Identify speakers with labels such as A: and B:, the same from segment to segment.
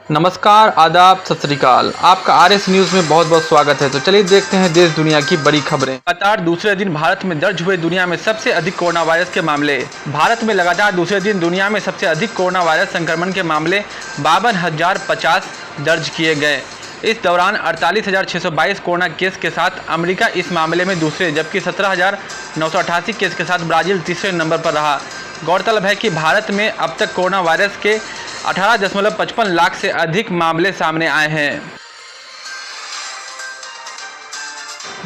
A: नमस्कार, आदाब, सत श्री अकाल। आपका आरएस न्यूज़ में बहुत बहुत स्वागत है। तो चलिए देखते हैं देश दुनिया की बड़ी खबरें। लगातार दूसरे दिन भारत में दर्ज हुए दुनिया में सबसे अधिक कोरोना वायरस के मामले। भारत में लगातार दूसरे दिन दुनिया में सबसे अधिक कोरोना वायरस संक्रमण के मामले 52,050 दर्ज किए गए। इस दौरान 48,622 कोरोना केस के साथ अमेरिका इस मामले में दूसरे, जबकि 17,988 केस के साथ ब्राज़ील तीसरे नंबर पर रहा। गौरतलब है कि भारत में अब तक कोरोना वायरस के 18.55 लाख से अधिक मामले सामने आए हैं।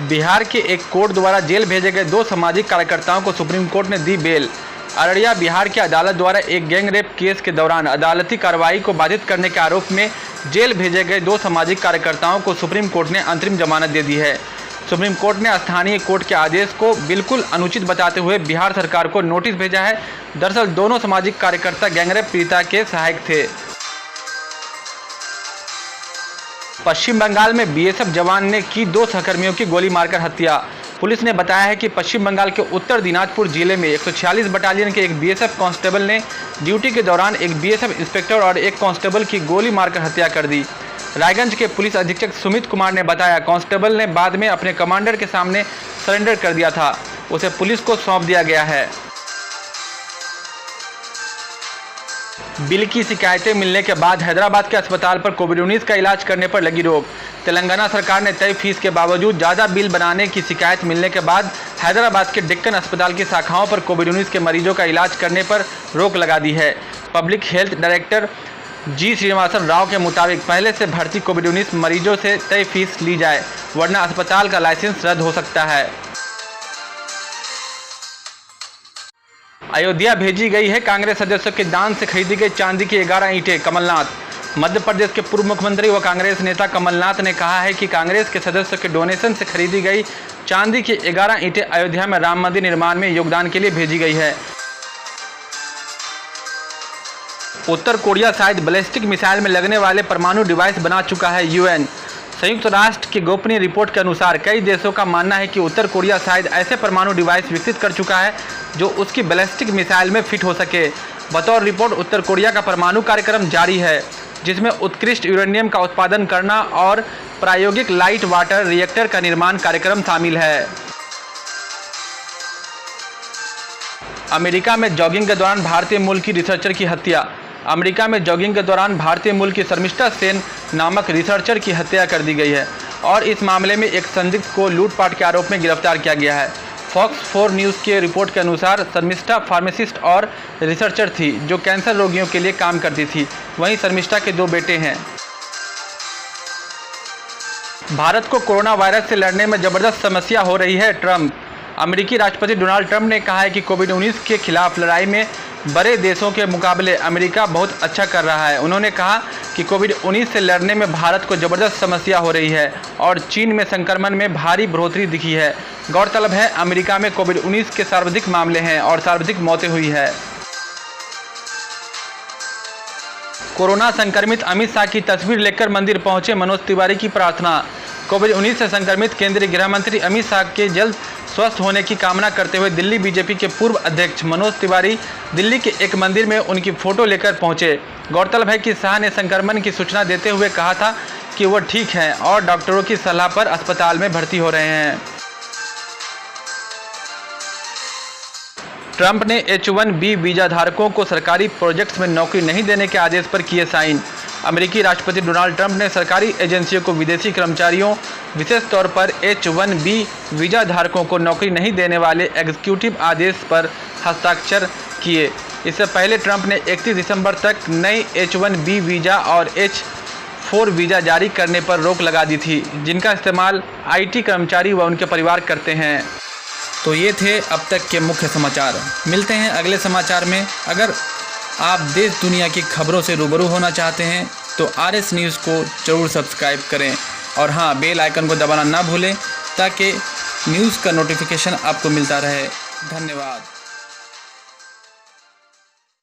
A: बिहार के एक कोर्ट द्वारा जेल भेजे गए 2 सामाजिक कार्यकर्ताओं को सुप्रीम कोर्ट ने दी बेल। अररिया बिहार की अदालत द्वारा एक गैंग रेप केस के दौरान अदालती कार्रवाई को बाधित करने के आरोप में जेल भेजे गए 2 सामाजिक कार्यकर्ताओं को सुप्रीम कोर्ट ने अंतरिम जमानत दे दी है। सुप्रीम कोर्ट ने स्थानीय कोर्ट के आदेश को बिल्कुल अनुचित बताते हुए बिहार सरकार को नोटिस भेजा है। दरअसल दोनों सामाजिक कार्यकर्ता गैंगरेप पीड़िता के सहायक थे। पश्चिम बंगाल में बीएसएफ जवान ने की 2 सहकर्मियों की गोली मारकर हत्या। पुलिस ने बताया है कि पश्चिम बंगाल के उत्तर दिनाजपुर जिले में 146 बटालियन के एक बीएसएफ कांस्टेबल ने ड्यूटी के दौरान एक बीएसएफ इंस्पेक्टर और एक कांस्टेबल की गोली मारकर हत्या कर दी। रायगंज के पुलिस अधीक्षक सुमित कुमार ने बताया, कांस्टेबल ने बाद में अपने कमांडर के सामने सरेंडर कर दिया था। उसे पुलिस को सौंप दिया गया है। बिल की शिकायतें मिलने के बाद हैदराबाद के अस्पताल पर कोविड-19 का इलाज करने पर लगी रोक। तेलंगाना सरकार ने तय फीस के बावजूद ज़्यादा बिल बनाने की शिकायत मिलने के बाद हैदराबाद के डेक्कन अस्पताल की शाखाओं पर कोविड-19 के मरीजों का इलाज करने पर रोक लगा दी है। पब्लिक हेल्थ डायरेक्टर जी श्रीनिवासन राव के मुताबिक पहले से भर्ती कोविड-19 मरीजों से तय फीस ली जाए, वरना अस्पताल का लाइसेंस रद्द हो सकता है। अयोध्या भेजी गई है कांग्रेस सदस्यों के दान से खरीदी गई चांदी की 11 ईंटें। कमलनाथ। मध्य प्रदेश के पूर्व मुख्यमंत्री व कांग्रेस नेता कमलनाथ ने कहा है कि कांग्रेस के सदस्यों के डोनेशन से खरीदी गई चांदी की 11 ईंटें अयोध्या में राम मंदिर निर्माण में योगदान के लिए भेजी गई है। उत्तर कोरिया शायद बैलिस्टिक मिसाइल में लगने वाले परमाणु डिवाइस बना चुका है। यूएन। संयुक्त राष्ट्र की गोपनीय रिपोर्ट के अनुसार कई देशों का मानना है कि उत्तर कोरिया शायद ऐसे परमाणु डिवाइस विकसित कर चुका है जो उसकी बैलिस्टिक मिसाइल में फिट हो सके। बतौर रिपोर्ट, उत्तर कोरिया का परमाणु कार्यक्रम जारी है, जिसमें उत्कृष्ट यूरेनियम का उत्पादन करना और प्रायोगिक लाइट वाटर रिएक्टर का निर्माण कार्यक्रम शामिल है। अमेरिका में जॉगिंग के दौरान भारतीय मूल की रिसर्चर की हत्या। अमेरिका में जॉगिंग के दौरान भारतीय मूल की शर्मिष्ठा सेन नामक रिसर्चर की हत्या कर दी गई है और इस मामले में एक संदिग्ध को लूटपाट के आरोप में गिरफ्तार किया गया है। फॉक्स 4 न्यूज़ के रिपोर्ट के अनुसार शर्मिष्ठा फार्मासिस्ट और रिसर्चर थी जो कैंसर रोगियों के लिए काम करती थी। वहीं शर्मिष्ठा के 2 बेटे हैं। भारत को कोरोना वायरस से लड़ने में जबरदस्त समस्या हो रही है। ट्रंप। अमेरिकी राष्ट्रपति डोनाल्ड ट्रंप ने कहा है कि कोविड-19 के खिलाफ लड़ाई में बड़े देशों के मुकाबले अमेरिका बहुत अच्छा कर रहा है। उन्होंने कहा कि कोविड-19 से लड़ने में भारत को जबरदस्त समस्या हो रही है और चीन में संक्रमण में भारी बढ़ोतरी दिखी है। गौरतलब है, अमेरिका में कोविड-19 के सर्वाधिक मामले हैं और सर्वाधिक मौतें हुई है। कोरोना संक्रमित अमित शाह की तस्वीर लेकर मंदिर पहुंचे मनोज तिवारी की प्रार्थना। कोविड-19 से संक्रमित केंद्रीय गृह मंत्री अमित शाह के जल्द स्वस्थ होने की कामना करते हुए दिल्ली बीजेपी के पूर्व अध्यक्ष मनोज तिवारी दिल्ली के एक मंदिर में उनकी फोटो लेकर पहुंचे। गौरतलब है कि शाह ने संक्रमण की सूचना देते हुए कहा था कि वो ठीक हैं और डॉक्टरों की सलाह पर अस्पताल में भर्ती हो रहे हैं। ट्रंप ने H-1B वीजा धारकों को सरकारी प्रोजेक्ट्स में नौकरी नहीं देने के आदेश पर किए साइन। अमेरिकी राष्ट्रपति डोनाल्ड ट्रंप ने सरकारी एजेंसियों को विदेशी कर्मचारियों, विशेष तौर पर H-1B वीजा धारकों को नौकरी नहीं देने वाले एग्जीक्यूटिव आदेश पर हस्ताक्षर किए। इससे पहले ट्रंप ने 31 दिसंबर तक नई H-1B वीजा और H-4 वीजा जारी करने पर रोक लगा दी थी, जिनका इस्तेमाल IT कर्मचारी व उनके परिवार करते हैं। तो ये थे अब तक के मुख्य समाचार। मिलते हैं अगले समाचार में। अगर आप देश दुनिया की खबरों से रूबरू होना चाहते हैं तो आरएस न्यूज़ को ज़रूर सब्सक्राइब करें और हाँ, बेल आइकन को दबाना ना भूलें ताकि न्यूज़ का नोटिफिकेशन आपको मिलता रहे। धन्यवाद।